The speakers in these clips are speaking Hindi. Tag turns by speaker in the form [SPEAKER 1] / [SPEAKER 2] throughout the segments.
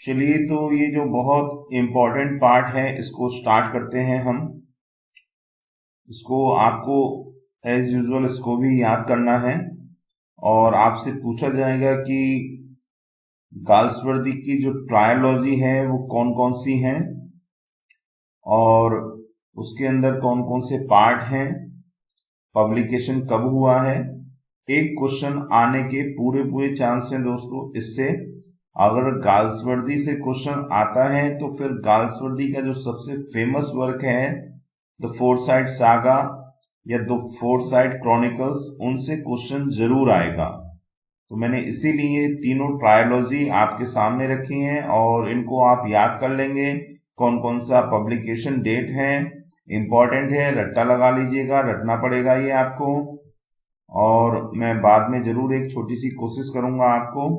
[SPEAKER 1] चलिए, तो ये जो बहुत इम्पोर्टेंट पार्ट है इसको स्टार्ट करते हैं हम। इसको आपको एज यूजुअल इसको भी याद करना है और आपसे पूछा जाएगा कि गाल्सवर्दी की जो ट्रायोलॉजी है वो कौन कौन सी हैं और उसके अंदर कौन कौन से पार्ट हैं, पब्लिकेशन कब हुआ है। एक क्वेश्चन आने के पूरे चांस हैं दोस्तों इससे। अगर गाल्सवर्दी से क्वेश्चन आता है तो फिर गाल्सवर्दी का जो सबसे फेमस वर्क है द फोरसाइट सागा या द फोरसाइट क्रॉनिकल्स, उनसे क्वेश्चन जरूर आएगा। तो मैंने इसीलिए तीनों ट्रायोलॉजी आपके सामने रखी हैं और इनको आप याद कर लेंगे कौन कौन सा पब्लिकेशन डेट है। इंपॉर्टेंट है, रट्टा लगा लीजिएगा, रटना पड़ेगा ये आपको। और मैं बाद में जरूर एक छोटी सी कोशिश करूंगा आपको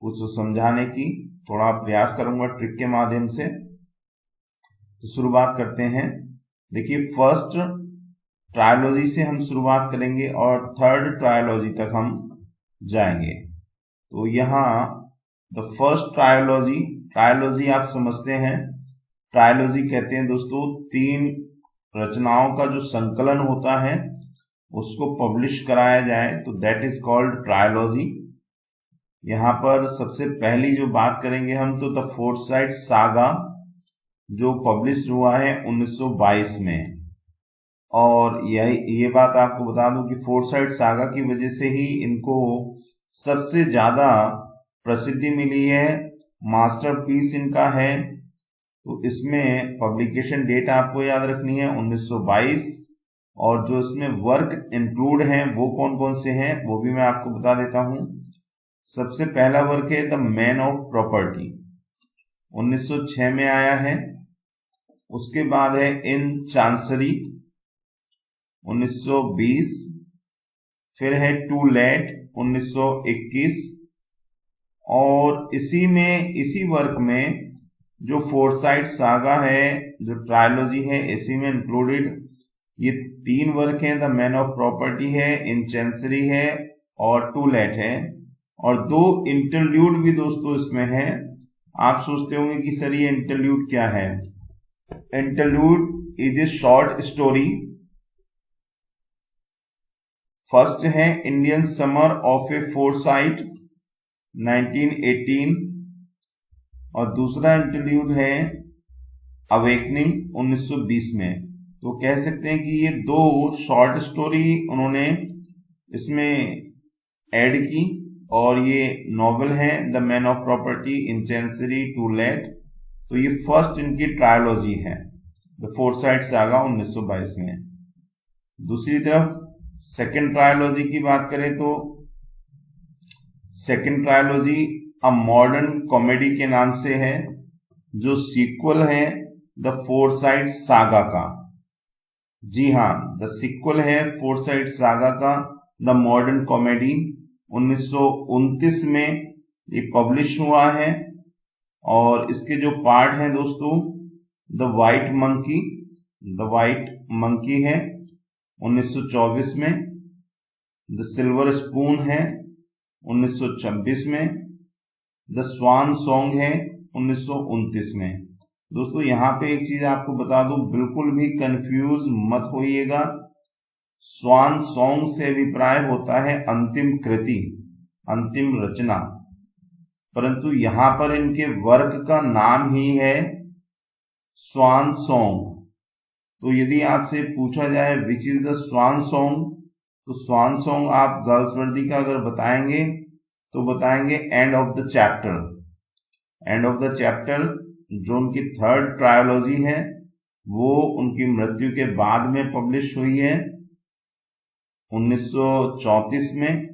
[SPEAKER 1] कुछ समझाने की, थोड़ा प्रयास करूंगा ट्रिक के माध्यम से। तो शुरुआत करते हैं। देखिए, फर्स्ट ट्रायोलॉजी से हम शुरुआत करेंगे और थर्ड ट्रायोलॉजी तक हम जाएंगे। तो यहाँ द फर्स्ट ट्रायोलॉजी आप समझते हैं। ट्रायोलॉजी कहते हैं दोस्तों तीन रचनाओं का जो संकलन होता है उसको पब्लिश कराया जाए, तो दैट इज कॉल्ड ट्रायोलॉजी। यहाँ पर सबसे पहली जो बात करेंगे हम तो द फोरसाइट सागा जो पब्लिश हुआ है 1922 में। और ये बात आपको बता दूं कि फोरसाइट सागा की वजह से ही इनको सबसे ज्यादा प्रसिद्धि मिली है, मास्टरपीस इनका है। तो इसमें पब्लिकेशन डेट आपको याद रखनी है 1922, और जो इसमें वर्क इंक्लूड हैं वो कौन कौन से हैं वो भी मैं आपको बता देता हूं। सबसे पहला वर्क है द मैन ऑफ प्रॉपर्टी, 1906 में आया है। उसके बाद है इन चांसरी, 1920। फिर है टू लेट, 1921। और इसी वर्क में जो फोरसाइट सागा है, जो ट्रायोलॉजी है, इसी में इंक्लूडेड ये तीन वर्क हैं। द मैन ऑफ प्रॉपर्टी है, इन चैंसरी है और टू लेट है। और दो इंटरल्यूड भी दोस्तों इसमें है। आप सोचते होंगे कि सर ये इंटरल्यूड क्या है। Interlude is a short story. First है Indian summer of a Forsyte 1918 और दूसरा इंटरल्यूड है अवेकनिंग 1920 में। तो कह सकते हैं कि ये दो शॉर्ट स्टोरी उन्होंने इसमें ऐड की और ये नॉवेल है the man of property, in chancery, to let. तो ये फर्स्ट इनकी ट्रायोलॉजी है द फोरसाइट सागा 1922 में। दूसरी तरफ सेकंड ट्रायोलॉजी की बात करें तो second trilogy a modern comedy के नाम से है, जो सीक्वल है द फोरसाइट सागा का। जी हाँ, द सीक्वल है फोरसाइट सागा का द मॉडर्न कॉमेडी। 1929 में ये पब्लिश हुआ है और इसके जो पार्ट हैं दोस्तों, द वाइट मंकी है 1924 में। द सिल्वर स्पून है 1926 में। द स्वान सॉन्ग है 1929 में। दोस्तों यहाँ पे एक चीज आपको बता दूं, बिल्कुल भी कंफ्यूज मत होइएगा। स्वान सॉन्ग से अभिप्राय होता है अंतिम कृति, अंतिम रचना, परंतु यहाँ पर इनके वर्क का नाम ही है स्वान सॉन्ग। तो यदि आपसे पूछा जाए which is the swan song, तो स्वान सॉन्ग आप गाल्सवर्दी का अगर बताएंगे तो बताएंगे and of the chapter. And of the chapter जो उनकी थर्ड ट्रायोलॉजी है वो उनकी मृत्यु के बाद में पब्लिश हुई है 1934 में।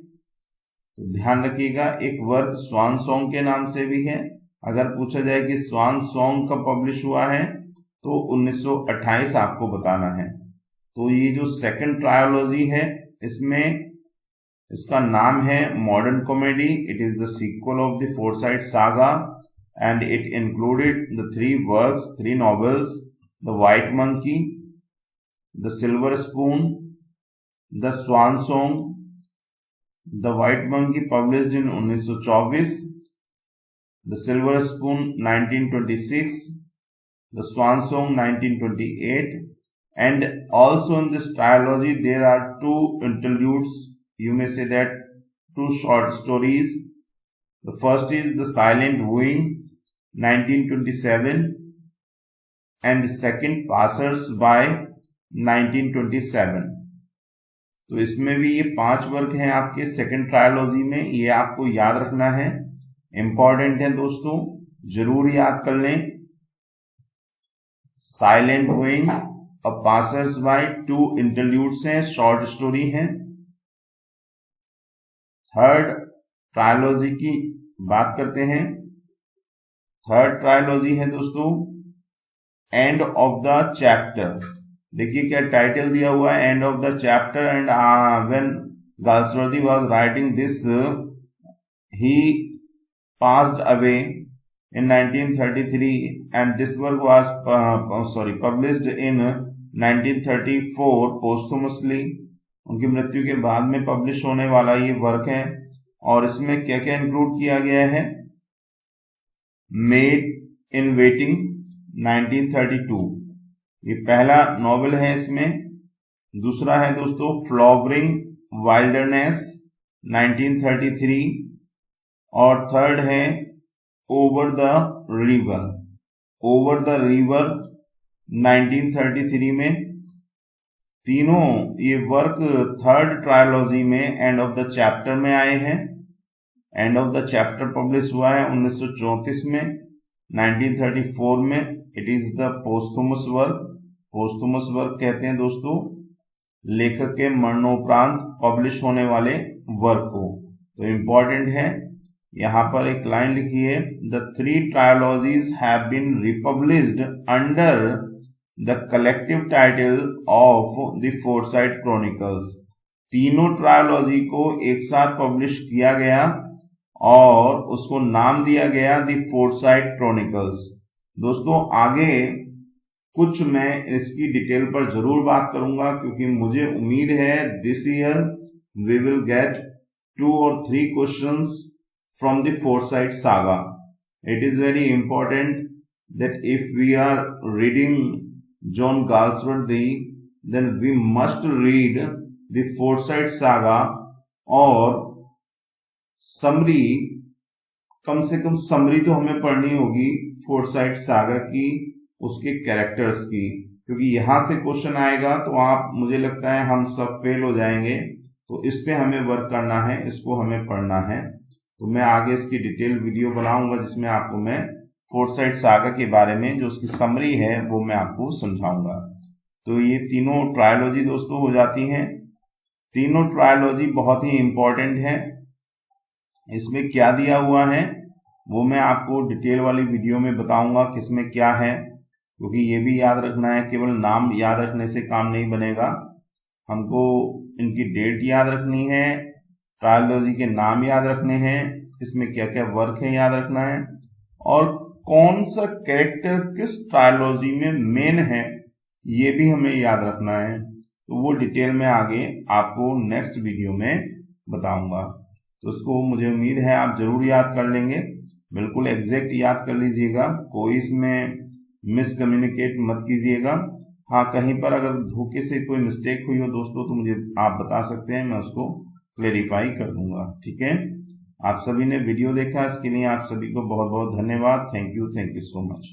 [SPEAKER 1] तो ध्यान रखिएगा, एक वर्क स्वान सॉन्ग के नाम से भी है। अगर पूछा जाए कि स्वान सॉन्ग कब पब्लिश हुआ है तो 1928 आपको बताना है। तो ये जो सेकंड ट्रायोलॉजी है इसमें इसका नाम है modern comedy. It is the sequel of the Forsyte saga and it included the three novels, The White Monkey, The Silver Spoon, The Swan Song. The White Monkey published in 1924, The Silver Spoon 1926, The Swan Song 1928, and also in this trilogy there are two interludes, you may say that two short stories. The first is The Silent Wooing 1927 and second Passers By 1927. तो इसमें भी ये 5 वर्क हैं आपके सेकंड ट्रायलॉजी में, ये आपको याद रखना है, इंपॉर्टेंट है दोस्तों, जरूर याद कर लें। साइलेंट वूइंग और पासर्स बाय 2 इंटरल्यूड्स हैं, शॉर्ट स्टोरी हैं। थर्ड ट्रायलॉजी की बात करते हैं। थर्ड ट्रायलॉजी है दोस्तों एंड ऑफ द चैप्टर। देखिए क्या टाइटल दिया हुआ है, and of the chapter, and when Galsworthy was writing this he passed away in 1933 and this work was published in 1934 posthumously। उनकी मृत्यु के बाद में पब्लिश होने वाला ये वर्क है। और इसमें क्या क्या इंक्लूड किया गया है, मेड इन वेटिंग 1932, ये पहला नॉवेल है इसमें। दूसरा है दोस्तों फ्लॉवरिंग वाइल्डरनेस 1933, और थर्ड है over the river. Over the river 1933 में। तीनों ये वर्क थर्ड ट्रायलॉजी में एंड ऑफ द चैप्टर में आए हैं। End of the chapter publish हुआ है 1934 में। 1934 में it is the posthumous work. Posthumous work कहते हैं दोस्तों लेखक के मरणोपरांत पब्लिश होने वाले वर्क को। तो इंपॉर्टेंट है, यहां पर एक लाइन लिखी है, the 3 trilogies have been republished under the collective title of the Forsyte chronicles. तीनों ट्रायलॉजी को एक साथ पब्लिश किया गया और उसको नाम दिया गया द फोरसाइट क्रॉनिकल्स। दोस्तों आगे कुछ मैं इसकी डिटेल पर जरूर बात करूंगा, क्योंकि मुझे उम्मीद है this year we will get 2 or 3 questions from the Forsyte saga. It is very important that if we are reading John Galsworthy, then we must read the Forsyte saga और समरी, कम से कम समरी तो हमें पढ़नी होगी फोरसाइट सागा की, उसके कैरेक्टर्स की, क्योंकि यहां से क्वेश्चन आएगा तो आप, मुझे लगता है हम सब फेल हो जाएंगे। तो इस पे हमें वर्क करना है, इसको हमें पढ़ना है। तो मैं आगे इसकी डिटेल वीडियो बनाऊंगा जिसमें आपको मैं फोरसाइट सागा के बारे में जो उसकी समरी है वो मैं आपको समझाऊंगा। तो ये तीनों ट्रायलॉजी दोस्तों हो जाती हैं। तीनों ट्रायलॉजी बहुत ही इंपॉर्टेंट है। इसमें क्या दिया हुआ है वो मैं आपको डिटेल वाली वीडियो में बताऊंगा किसमें क्या है, क्योंकि ये भी याद रखना है, केवल नाम याद रखने से काम नहीं बनेगा, हमको इनकी डेट याद रखनी है, ट्रायलॉजी के नाम याद रखने हैं, इसमें क्या क्या वर्क है याद रखना है, और कौन सा कैरेक्टर किस ट्रायलॉजी में मेन है ये भी हमें याद रखना है। तो वो डिटेल में आगे आपको नेक्स्ट वीडियो में बताऊंगा। तो उसको मुझे उम्मीद है आप जरूर याद कर लेंगे, बिल्कुल एग्जैक्ट याद कर लीजिएगा, कोई इसमें मिसकम्युनिकेट मत कीजिएगा। हाँ, कहीं पर अगर धोखे से कोई मिस्टेक हुई हो दोस्तों तो मुझे आप बता सकते हैं, मैं उसको क्लेरिफाई कर दूंगा। ठीक है, आप सभी ने वीडियो देखा, इसके लिए आप सभी को बहुत बहुत धन्यवाद। Thank you so much.